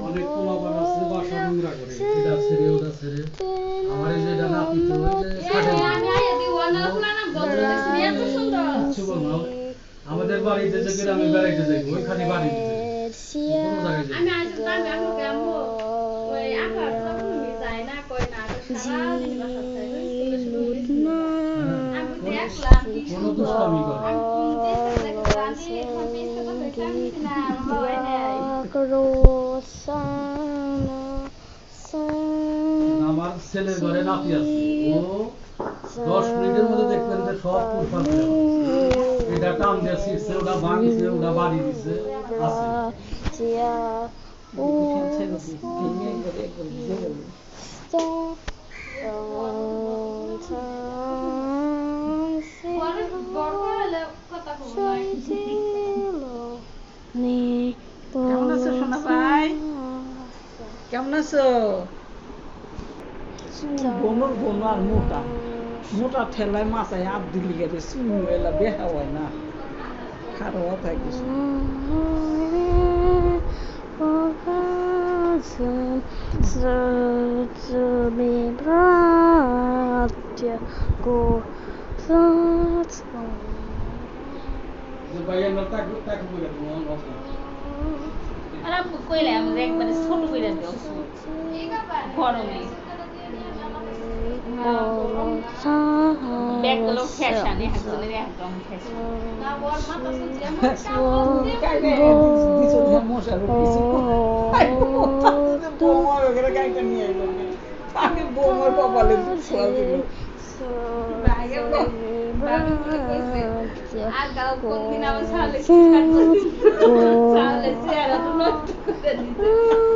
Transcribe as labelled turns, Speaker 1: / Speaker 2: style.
Speaker 1: অনেক পোলাপান আছে বাসা নোংরা করে এটা ছেড়ে ওটা ছেড়ে আমার এই যে এটা নাপিত ওই যে কাটে কিছু বল না আমাদের বাড়িতে যে গ্রামে বেড়াইতে যাই ওইখানে বাড়ি দিতে কোনো জায়গায় যাই আমি আইছি কান দেখো কেমন ওই আকা তো তুমি যায় না কই না সারা দিন বাসা থাকে আমি দেখলাম কোন দুষ্টামি করে আমি আমার ছেলের ঘরে নাতি আছে ও 10 মিনিটের মধ্যে দেখবেন যে সব পুরফান এটা টান দিয়েছে ওটা ভাঙছে ওটা বাড়ি দিছে আছে
Speaker 2: কেমন আছো সোনা ভাই কেমন আছো বোনর বোন আর মোটা মোটা ঠেলায় মাথায় হাত দিলি গেছে চুল এলা বেহা হয় না খারাপ থাকিস
Speaker 3: কইলে আমরা একবারে ছোট করে দেব গরমে ব্যাগগুলো ফ্যাশনে হাতগুলো একদম ফ্যাশন না ওর মাথা সুজি
Speaker 2: আমি বোমার কপালে ছোঁয়া দিল
Speaker 3: আর গাও কোন দিন আমার সালে চেহারা তো নষ্ট করে দিতে